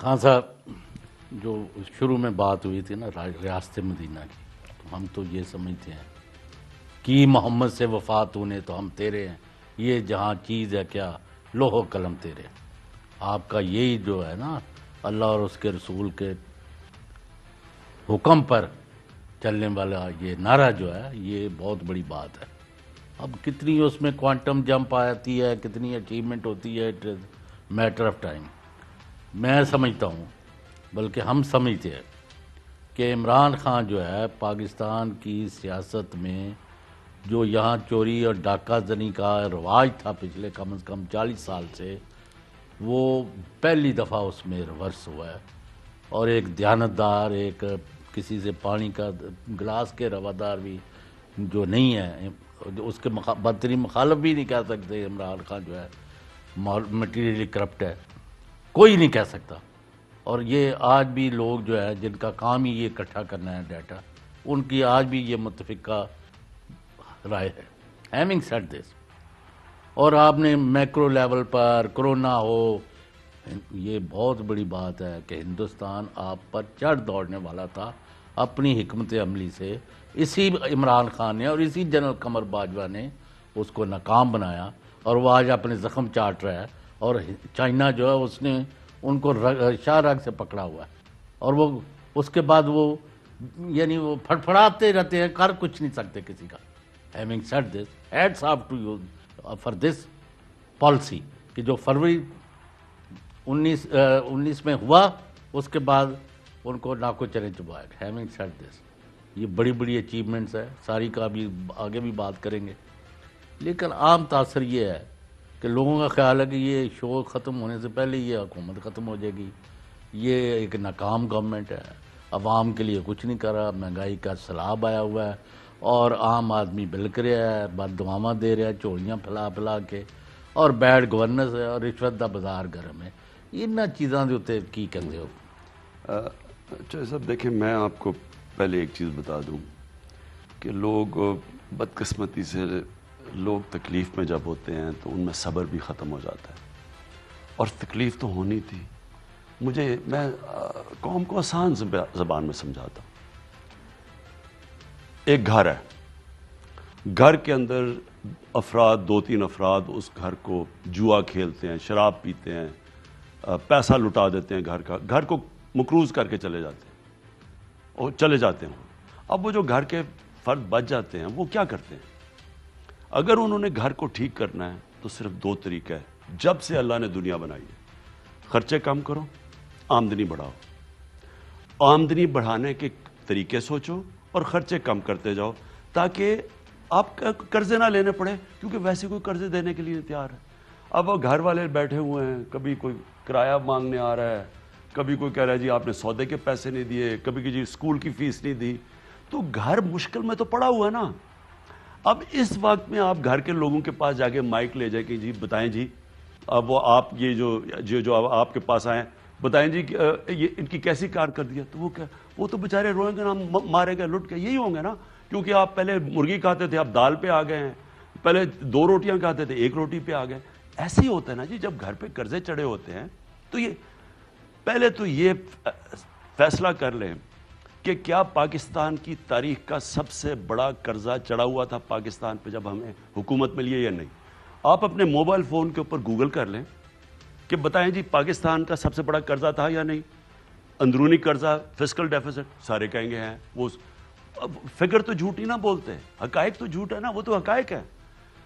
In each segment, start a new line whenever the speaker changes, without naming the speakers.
خان صاحب جو شروع میں بات ہوئی تھی نا ریاست مدینہ کی، تو ہم تو یہ سمجھتے ہیں کہ محمد سے وفات ہونے تو ہم تیرے ہیں، یہ جہاں چیز ہے کیا لوح و قلم تیرے۔ آپ کا یہی جو ہے نا اللہ اور اس کے رسول کے حکم پر چلنے والا یہ نعرہ جو ہے یہ بہت بڑی بات ہے۔ اب کتنی اس میں کوانٹم جمپ آتی ہے، کتنی اچیومنٹ ہوتی ہے، it is matter of time. میں سمجھتا ہوں، بلکہ ہم سمجھتے ہیں کہ عمران خان جو ہے پاکستان کی سیاست میں جو یہاں چوری اور ڈاکہ زنی کا رواج تھا پچھلے کم از کم 40 سال سے، وہ پہلی دفعہ اس میں ریورس ہوا ہے، اور ایک دیانتدار، ایک کسی سے پانی کا گلاس کے روادار بھی جو نہیں ہے، اس کے بدترین مخالف بھی نہیں کہہ سکتے عمران خان جو ہے مٹیریلی کرپٹ ہے، کوئی نہیں کہہ سکتا۔ اور یہ آج بھی لوگ جو ہے جن کا کام ہی یہ اکٹھا کرنا ہے ڈیٹا، ان کی آج بھی یہ متفقہ رائے ہے۔ ہیونگ سیڈ دس، اور آپ نے میکرو لیول پر کرونا ہو، یہ بہت بڑی بات ہے کہ ہندوستان آپ پر چڑھ دوڑنے والا تھا اپنی حکمت عملی سے، اسی عمران خان نے اور اسی جنرل قمر باجوہ نے اس کو ناکام بنایا، اور وہ آج اپنے زخم چاٹ رہا ہے، اور چائنا جو ہے اس نے ان کو شاہ راگ سے پکڑا ہوا ہے، اور وہ اس کے بعد وہ یعنی وہ پھڑپھڑاتے رہتے ہیں، کر کچھ نہیں سکتے کسی کا۔ Having said this, hats of two you for this policy کہ جو فروری 19 میں ہوا، اس کے بعد ان کو ناکو چنے چبایا۔ ہیونگ سیڈ دس، یہ بڑی بڑی اچیومنٹس ہے، ساری کا بھی آگے بھی بات کریں گے، لیکن عام تاثر یہ ہے کہ لوگوں کا خیال ہے کہ یہ شو ختم ہونے سے پہلے یہ حکومت ختم ہو جائے گی، یہ ایک ناکام گورنمنٹ ہے، عوام کے لیے کچھ نہیں کر رہا، مہنگائی کا سیلاب آیا ہوا ہے، اور عام آدمی بلک رہا ہے، بد دعاواں دے رہا ہے چوڑیاں پھیلا پھیلا کے، اور بیڈ گورننس ہے، اور رشوت دا بازار گرم ہے۔ ان چیزاں دے اتنے کی کہتے ہو؟
چاہے صاحب دیکھیں، میں آپ کو پہلے ایک چیز بتا دوں کہ لوگ بدقسمتی سے لوگ تکلیف میں جب ہوتے ہیں تو ان میں صبر بھی ختم ہو جاتا ہے، اور تکلیف تو ہونی تھی۔ میں قوم کو آسان زبان میں سمجھاتا ہوں۔ ایک گھر ہے، گھر کے اندر افراد، 2-3 افراد اس گھر کو جوا کھیلتے ہیں، شراب پیتے ہیں، پیسہ لٹا دیتے ہیں، گھر کو مقروض کر کے چلے جاتے ہیں اور چلے جاتے ہیں۔ اب وہ جو گھر کے فرد بچ جاتے ہیں وہ کیا کرتے ہیں؟ اگر انہوں نے گھر کو ٹھیک کرنا ہے تو صرف 2 طریقہ ہے جب سے اللہ نے دنیا بنائی ہے: خرچے کم کرو، آمدنی بڑھاؤ۔ آمدنی بڑھانے کے طریقے سوچو اور خرچے کم کرتے جاؤ، تاکہ آپ قرضے نہ لینے پڑے، کیونکہ ویسے کوئی قرضے دینے کے لیے تیار ہے۔ اب وہ گھر والے بیٹھے ہوئے ہیں، کبھی کوئی کرایہ مانگنے آ رہا ہے، کبھی کوئی کہہ رہا ہے جی آپ نے سودے کے پیسے نہیں دیے، کبھی کہ جی اسکول کی فیس نہیں دی، تو گھر مشکل میں تو پڑا ہوا ہے نا۔ اب اس وقت میں آپ گھر کے لوگوں کے پاس جا کے مائک لے جائے کہ جی بتائیں جی، اب وہ آپ یہ جو آپ کے پاس آئیں، بتائیں جی یہ ان کی کیسی کارکردگی ہے، تو وہ تو بیچارے روئیں گے نا، مارے گئے، لٹ کے، یہی ہوں گے نا، کیونکہ آپ پہلے مرغی کھاتے تھے، آپ دال پہ آ گئے ہیں، پہلے 2 روٹیاں کھاتے تھے، 1 روٹی پہ آ گئے۔ ایسے ہی ہوتا ہے نا جی، جب گھر پہ قرضے چڑھے ہوتے ہیں تو یہ پہلے تو یہ فیصلہ کر لیں کہ کیا پاکستان کی تاریخ کا سب سے بڑا قرضہ چڑھا ہوا تھا پاکستان پہ جب ہمیں حکومت ملی ہے یا نہیں؟ آپ اپنے موبائل فون کے اوپر گوگل کر لیں کہ بتائیں جی پاکستان کا سب سے بڑا قرضہ تھا یا نہیں؟ اندرونی قرضہ، فسکل ڈیفیسٹ، سارے کہیں گے ہیں۔ وہ فگر تو جھوٹ ہی نہ بولتے، حقائق تو جھوٹ ہے نا، وہ تو حقائق ہے۔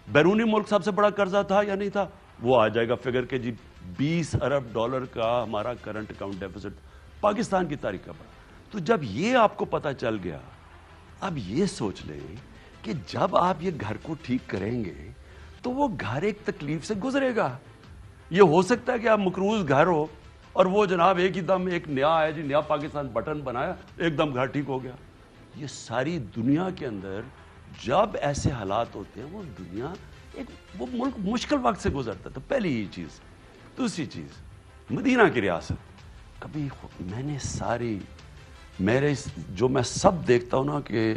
بیرونی ملک سب سے بڑا قرضہ تھا یا نہیں تھا؟ وہ آ جائے گا فگر کہ جی 20 ارب ڈالر کا ہمارا کرنٹ اکاؤنٹ ڈیفیسٹ پاکستان کی تاریخ کا بڑا۔ تو جب یہ آپ کو پتہ چل گیا، اب یہ سوچ لیں کہ جب آپ یہ گھر کو ٹھیک کریں گے تو وہ گھر ایک تکلیف سے گزرے گا۔ یہ ہو سکتا ہے کہ آپ مقروض گھر ہو اور وہ جناب ایک ہی دم ایک نیا آیا جی، نیا پاکستان بٹن بنایا، ایک دم گھر ٹھیک ہو گیا۔ یہ ساری دنیا کے اندر جب ایسے حالات ہوتے ہیں، وہ دنیا وہ ملک مشکل وقت سے گزرتا ہے۔ تو پہلی یہ چیز۔ دوسری چیز، مدینہ کی ریاست، کبھی میرے جو میں سب دیکھتا ہوں نا کہ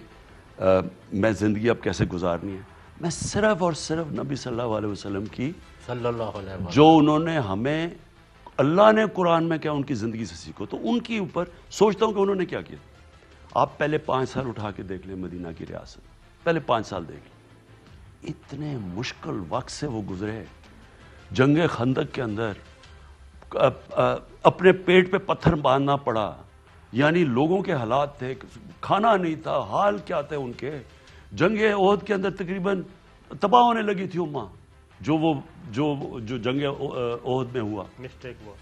میں زندگی اب کیسے گزارنی ہے، میں صرف اور صرف نبی صلی اللہ علیہ وسلم کی،
صلی اللہ علیہ وسلم،
جو انہوں نے ہمیں اللہ نے قرآن میں کیا ان کی زندگی سے سیکھو. تو ان کے اوپر سوچتا ہوں کہ انہوں نے کیا کیا. آپ پہلے 5 سال اٹھا کے دیکھ لیں مدینہ کی ریاست, پہلے 5 سال دیکھ لیں, اتنے مشکل وقت سے وہ گزرے. جنگ خندق کے اندر اپنے پیٹ پہ پتھر باندھنا پڑا, یعنی لوگوں کے حالات تھے, کھانا نہیں تھا, حال کیا تھے ان کے. جنگ احد کے اندر تقریباً تباہ ہونے لگی تھی امہ, جو جنگ احد میں ہوا,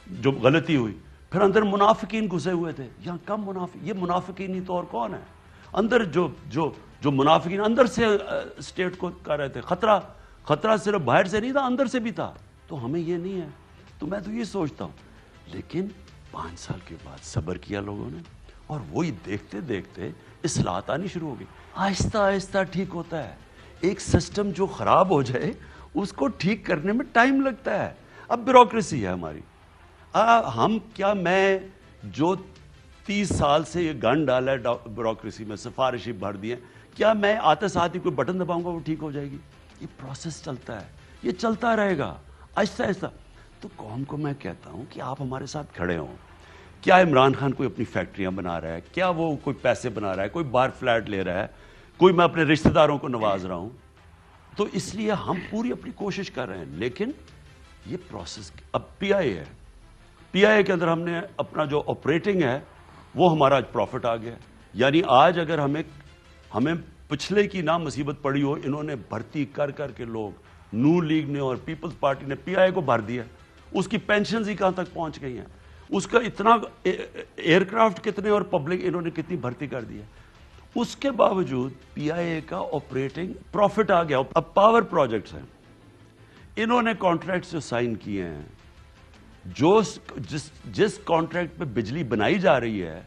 جو غلطی ہوئی. پھر اندر منافقین گھسے ہوئے تھے. یہاں کم منافق, یہ منافقین ہی تو اور کون ہے اندر, جو منافقین اندر سے اسٹیٹ کو کر رہے تھے. خطرہ صرف باہر سے نہیں تھا, اندر سے بھی تھا. تو ہمیں یہ نہیں ہے. تو میں تو یہ سوچتا ہوں, لیکن 5 سال کے بعد صبر کیا لوگوں نے, اور وہی دیکھتے دیکھتے اصلاحات آنی شروع ہو گئی. آہستہ آہستہ ٹھیک ہوتا ہے. ایک سسٹم جو خراب ہو جائے اس کو ٹھیک کرنے میں ٹائم لگتا ہے. اب بیوروکریسی ہے ہماری. میں جو 30 سال سے یہ گن ڈالا ہے بیوروکریسی میں, سفارشی بھر دی ہیں, کیا میں آتے ساتھ ہی کوئی بٹن دباؤں گا وہ ٹھیک ہو جائے گی؟ یہ پروسیس چلتا ہے, یہ چلتا رہے گا آہستہ آہستہ. تو قوم کو میں کہتا ہوں کہ آپ ہمارے ساتھ کھڑے ہوں. کیا عمران خان کوئی اپنی فیکٹریاں بنا رہا ہے, کیا وہ کوئی پیسے بنا رہا ہے, کوئی باہر فلیٹ لے رہا ہے, کوئی میں اپنے رشتہ داروں کو نواز رہا ہوں. تو اس لیے ہم پوری اپنی کوشش کر رہے ہیں. لیکن یہ پروسیس اب پی آئی ہے, پی آئی اے کے اندر ہم نے اپنا جو آپریٹنگ ہے وہ ہمارا آج پروفٹ آ گیا. یعنی آج اگر ہمیں پچھلے کی نہ مصیبت پڑی ہو, انہوں نے بھرتی کر کے لوگ نون لیگ نے اور پیپلز پارٹی نے پی آئی اے کو بھر دیا. اس کی پینشنز ہی کہاں تک پہنچ گئی ہیں, اس کا اتنا ایئر کرافٹ کتنے اور پبلک انہوں نے کتنی بھرتی کر دی ہے. اس کے باوجود پی آئی اے کا آپریٹنگ پروفٹ آ گیا. اب پاور پروجیکٹس ہیں, انہوں نے کانٹریکٹس جو سائن کیے ہیں, جس کانٹریکٹ پہ بجلی بنائی جا رہی ہے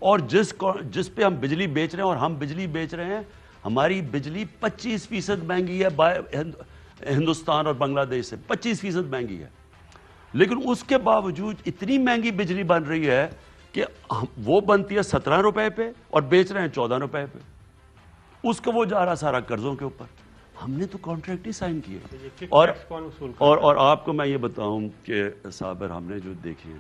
اور جس پہ ہم بجلی بیچ رہے ہیں, اور ہم بجلی بیچ رہے ہیں, ہماری بجلی 25% مہنگی ہے ہندوستان اور بنگلہ دیش سے, 25% مہنگی ہے. لیکن اس کے باوجود اتنی مہنگی بجلی بن رہی ہے کہ وہ بنتی ہے 17 روپے پہ اور بیچ رہے ہیں 14 روپے پہ. اس کو وہ جا رہا سارا قرضوں کے اوپر. ہم نے تو کانٹریکٹ ہی سائن کیے. اور آپ کو میں یہ بتاؤں کہ صابر, ہم نے جو دیکھے ہیں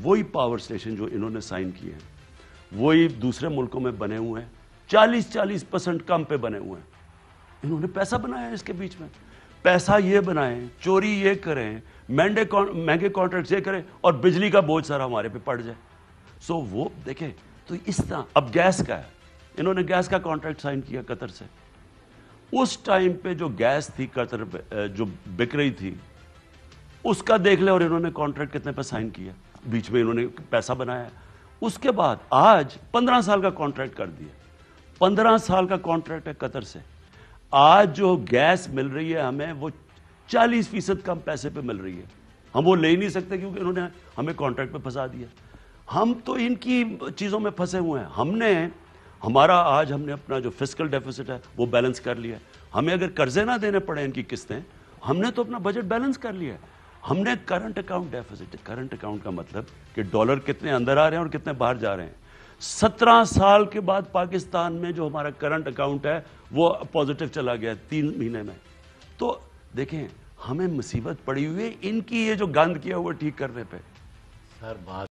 وہی پاور سٹیشن جو انہوں نے سائن کیے ہیں وہی دوسرے ملکوں میں بنے ہوئے ہیں, 40% کم پہ بنے ہوئے ہیں. انہوں نے پیسہ بنایا اس کے بیچ میں, پیسہ یہ بنائیں, چوری یہ کریں, مہنگے کانٹریکٹس یہ کریں, اور بجلی کا بوجھ سارا ہمارے پہ پڑ جائے. سو وہ دیکھیں تو اس طرح. اب گیس کا ہے, انہوں نے گیس کا کانٹریکٹ سائن کیا قطر سے. اس ٹائم پہ جو گیس تھی قطر پہ جو بک رہی تھی, اس کا دیکھ لیں, اور انہوں نے کانٹریکٹ کتنے پہ سائن کیا, بیچ میں انہوں نے پیسہ بنایا. اس کے بعد آج 15 سال کا کانٹریکٹ کر دیا. 15 سال کا کانٹریکٹ ہے قطر سے. آج جو گیس مل رہی ہے ہمیں وہ 40% کم پیسے پہ مل رہی ہے. ہم وہ لے ہی نہیں سکتے کیونکہ انہوں نے ہمیں کانٹریکٹ پہ پھنسا دیا. ہم تو ان کی چیزوں میں پھنسے ہوئے ہیں. آج ہم نے اپنا جو فسکل ڈیفیسٹ ہے وہ بیلنس کر لیا. ہمیں اگر قرضے نہ دینے پڑے ان کی قسطیں, ہم نے تو اپنا بجٹ بیلنس کر لیا. ہم نے current account deficit, current account کا مطلب کہ ڈالر کتنے اندر آ رہے ہیں اور کتنے باہر جا رہے ہیں. 17 سال کے بعد پاکستان میں جو ہمارا کرنٹ اکاؤنٹ ہے وہ پازیٹو چلا گیا 3 مہینے میں. تو دیکھیں ہمیں مصیبت پڑی ہوئی ہے ان کی یہ جو گند کیا ہوا ٹھیک کرنے پہ.
سر بات